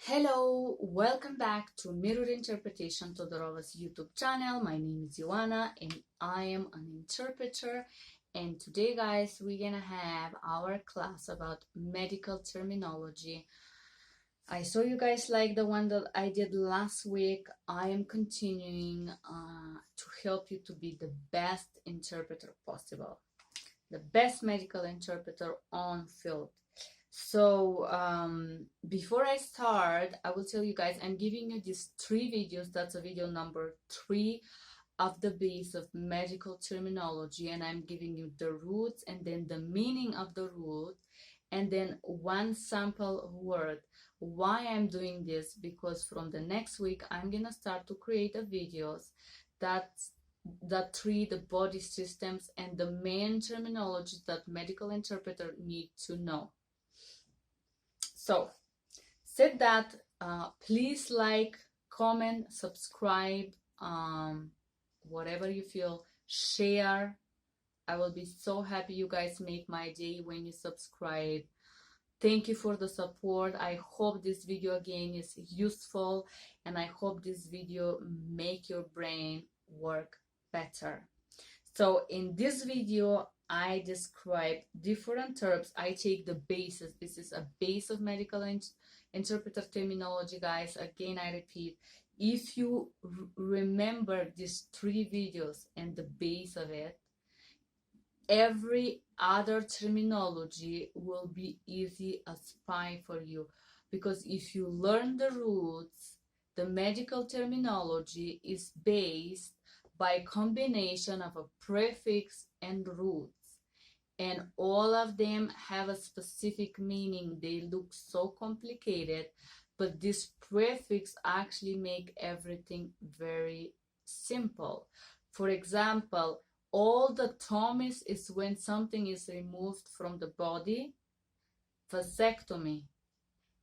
Hello, welcome back to Mirror Interpretation Todorova's YouTube channel. My name is Joanna and I am an interpreter. And today, guys, we're gonna have our class about medical terminology. I saw you guys like the one that I did last week. I am continuing to help you to be the best interpreter possible, the best medical interpreter on field. So before I start, I will tell you guys, I'm giving you these 3 videos. That's a video number 3 of the base of medical terminology, and I'm giving you the roots and then the meaning of the root and then one sample word. Why I'm doing this? Because from the next week I'm gonna start to create a videos that treat the body systems and the main terminologies that medical interpreter need to know. So, said that, please like, comment, subscribe, whatever you feel, share. I will be so happy. You guys make my day when you subscribe. Thank you for the support. I hope this video again is useful, and I hope this video make your brain work better. So in this video, I describe different terms. I take the basis. This is a base of medical interpreter terminology, guys. Again, I repeat, if you remember these 3 videos and the base of it, every other terminology will be easy as pie for you. Because if you learn the roots, the medical terminology is based by combination of a prefix and roots, and all of them have a specific meaning. They look so complicated, but this prefix actually make everything very simple. For example, all the tomies is when something is removed from the body. Vasectomy.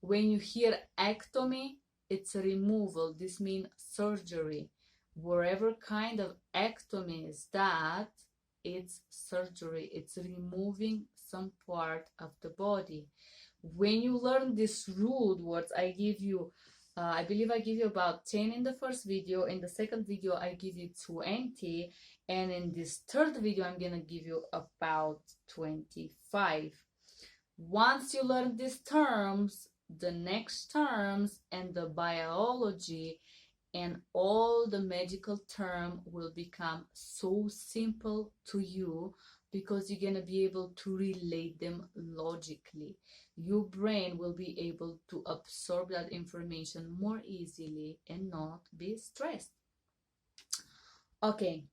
When you hear ectomy, it's a removal. This means surgery. Whatever kind of ectomy is that, it's surgery. It's removing some part of the body. When you learn these root words, I give you, I believe I give you about 10 in the first video. In the second video, I give you 20. And in this third video, I'm gonna give you about 25. Once you learn these terms, the next terms and the biology and all the medical term will become so simple to you, because you're going to be able to relate them logically. Your brain will be able to absorb that information more easily and not be stressed. Okay,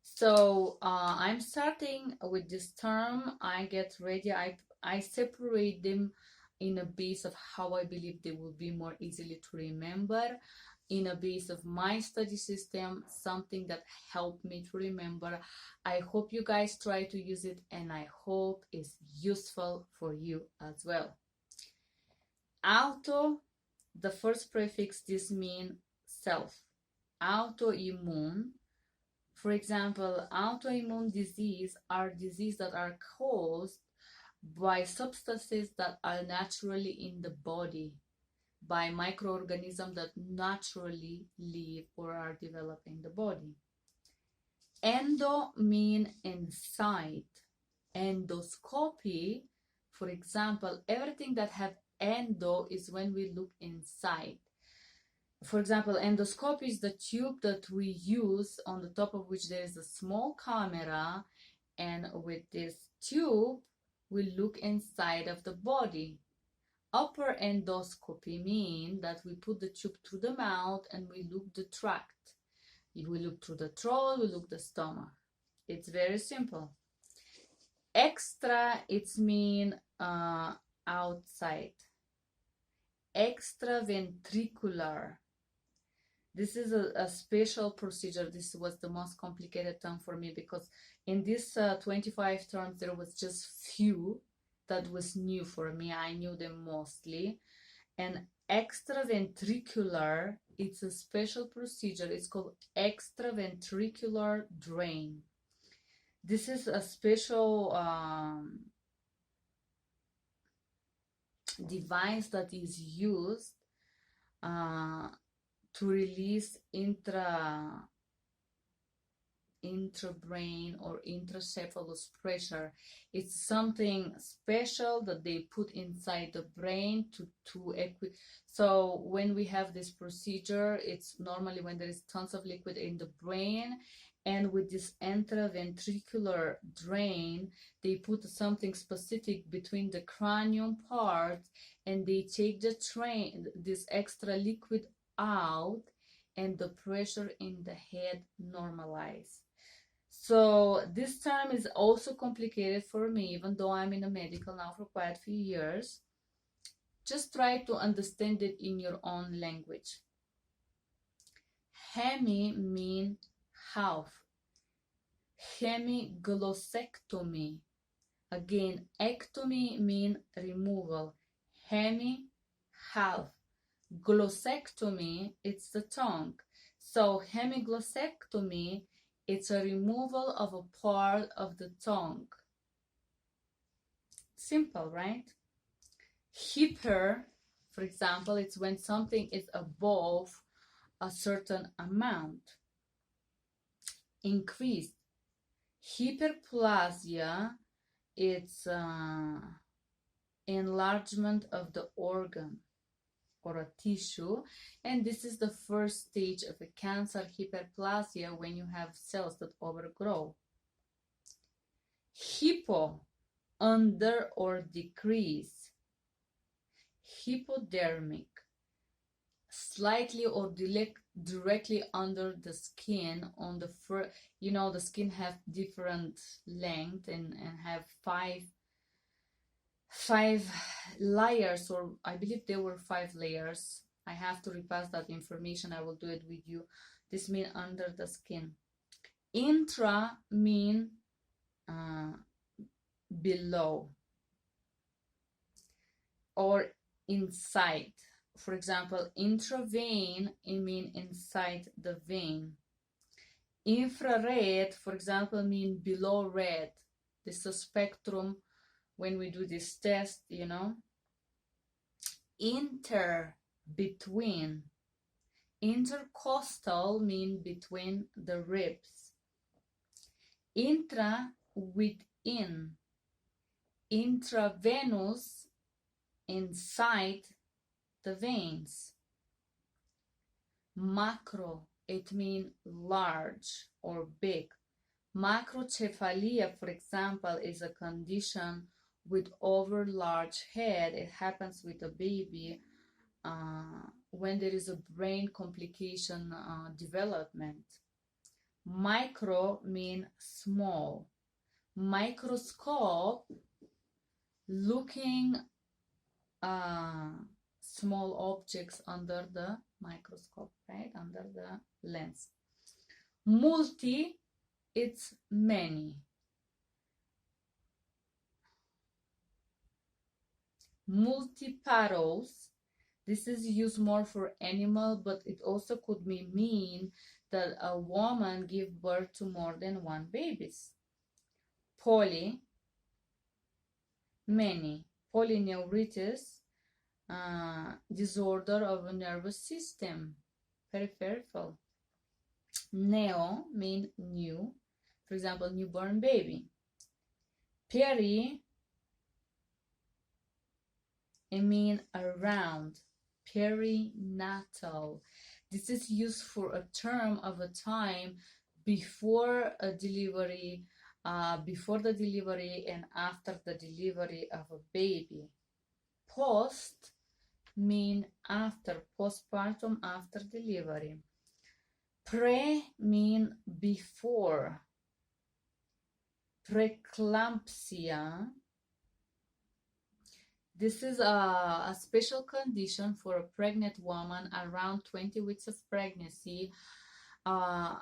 so I'm starting with this term. I get ready. I separate them in a base of how I believe they will be more easily to remember, in a base of my study system, something that helped me to remember. I hope you guys try to use it, and I hope it's useful for you as well. Auto, the first prefix, this means self. Autoimmune, for example, autoimmune disease are diseases that are caused by substances that are naturally in the body, by microorganisms that naturally live or are developed in the body. Endo mean inside. Endoscopy, for example, everything that have endo is when we look inside. For example, endoscopy is the tube that we use, on the top of which there is a small camera, and with this tube we look inside of the body. Upper endoscopy means that we put the tube through the mouth and we look the tract. If we look through the throat, we look the stomach. It's very simple. Extra, it's mean outside. Extraventricular. This is a special procedure. This was the most complicated term for me, because in these 25 terms there was just few that was new for me. I knew them mostly. And extraventricular, it's a special procedure. It's called extraventricular drain. This is a special device that is used to release intrabrain or intracephalous pressure. It's something special that they put inside the brain so when we have this procedure, it's normally when there is tons of liquid in the brain, and with this intraventricular drain, they put something specific between the cranium part, and they take this extra liquid out, and the pressure in the head normalizes. So this term is also complicated for me, even though I'm in a medical now for quite a few years. Just try to understand it in your own language. Hemmi means half. Hemiglossectomy. Again, ectomy means removal. Hemi, half. Glossectomy, it's the tongue. So hemiglossectomy, it's a removal of a part of the tongue. Simple, right? Hyper, for example, it's when something is above a certain amount. Increased. Hyperplasia, it's enlargement of the organ or a tissue, and this is the first stage of a cancer, hyperplasia, when you have cells that overgrow. Hypo, under or decrease. Hypodermic, slightly or directly under the skin. On the the skin have different length and have five layers, or I believe there were 5 layers. I have to repass that information. I will do it with you. This means under the skin. Intra mean below or inside. For example, intravein, it means inside the vein. Infrared, for example, means below red. This is a spectrum when we do this test, Inter, between. Intercostal mean between the ribs. Intra, within. Intravenous, inside the veins. Macro, it means large or big. Macrocephalia, for example, is a condition with over large head. It happens with a baby when there is a brain complication development. Micro mean small. Microscope, looking small objects under the microscope, right, under the lens. Multy, it's many. Multiparous, this is used more for animal, but it also could mean that a woman give birth to more than 1 babies. Poly, many. Polyneuritis, disorder of a nervous system, peripheral. Neo mean new, for example, newborn baby. Peri, it mean around, perinatal. This is used for a term of a time before a delivery, before the delivery and after the delivery of a baby. Post mean after, postpartum, after delivery. Pre mean before. Preeclampsia, this is a special condition for a pregnant woman around 20 weeks of pregnancy.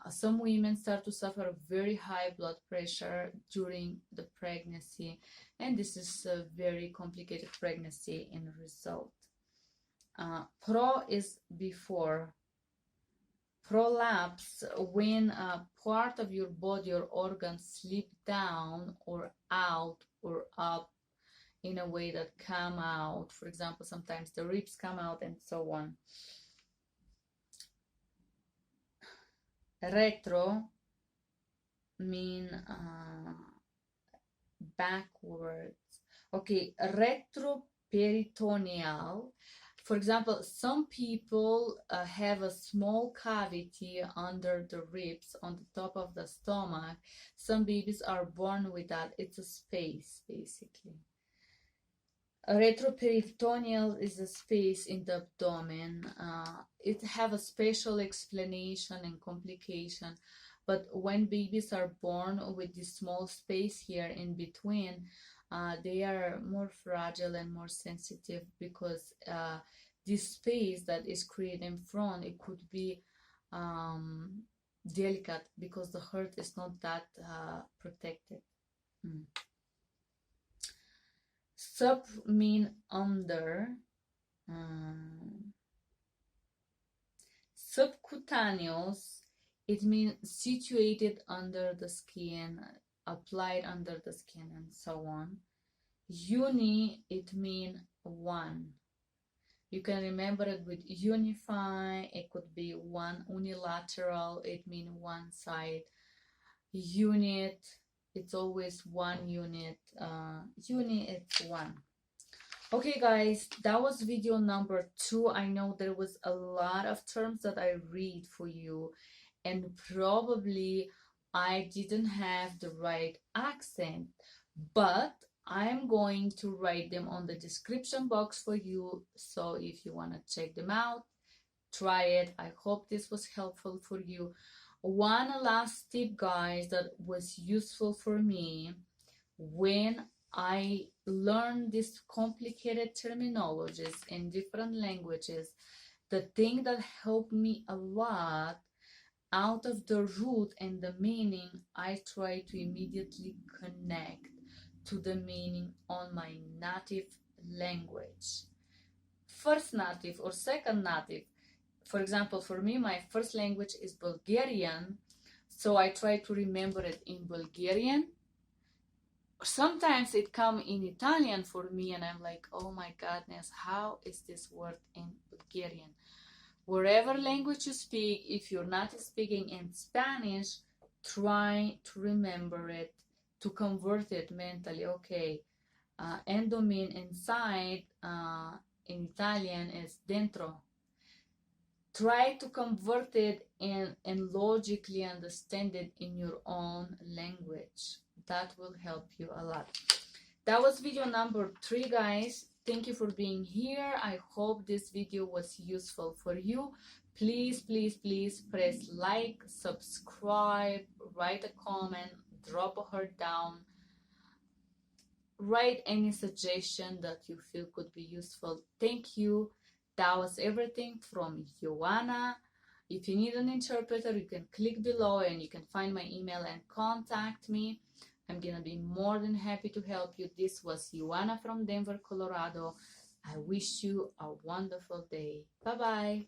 Some women start to suffer a very high blood pressure during the pregnancy, and this is a very complicated pregnancy in result. Pro is before. Prolapse, when a part of your body or organ slip down or out or up in a way that come out. For example, sometimes the ribs come out and so on. Retro mean backwards. Okay, retroperitoneal. For example, some people have a small cavity under the ribs on the top of the stomach. Some babies are born with that. It's a space, basically. A retroperitoneal is a space in the abdomen. It have a special explanation and complication, but when babies are born with this small space here in between, they are more fragile and more sensitive because this space that is created in front, it could be delicate because the heart is not that protected. Sub mean under. Subcutaneous, it means situated under the skin, applied under the skin, and so on. Uni, it means one. You can remember it with unify. It could be one. Unilateral, it means one side. Unit, it's always one unit. Uni, it's one. Okay guys, that was video number 2. I know there was a lot of terms that I read for you, and probably I didn't have the right accent, but I'm going to write them on the description box for you, so if you want to check them out, try it. I hope this was helpful for you. One last tip, guys, that was useful for me when I learned these complicated terminologies in different languages. The thing that helped me a lot, out of the root and the meaning, I try to immediately connect to the meaning on my native language. First native or second native. For example, for me, my first language is Bulgarian, so I try to remember it in Bulgarian. Sometimes it comes in Italian for me, and I'm like, oh my goodness, how is this word in Bulgarian? Wherever language you speak, if you're not speaking in Spanish, try to remember it, to convert it mentally. Okay, endo mean inside, in Italian is dentro. Try to convert it and logically understand it in your own language. That will help you a lot. That was video number 3, guys. Thank you for being here. I hope this video was useful for you. Please, please, please press like, subscribe, write a comment, drop a heart down. Write any suggestion that you feel could be useful. Thank you. That was everything from Joanna. If you need an interpreter, you can click below and you can find my email and contact me. I'm gonna be more than happy to help you. This was Joanna from Denver, Colorado. I wish you a wonderful day. Bye-bye.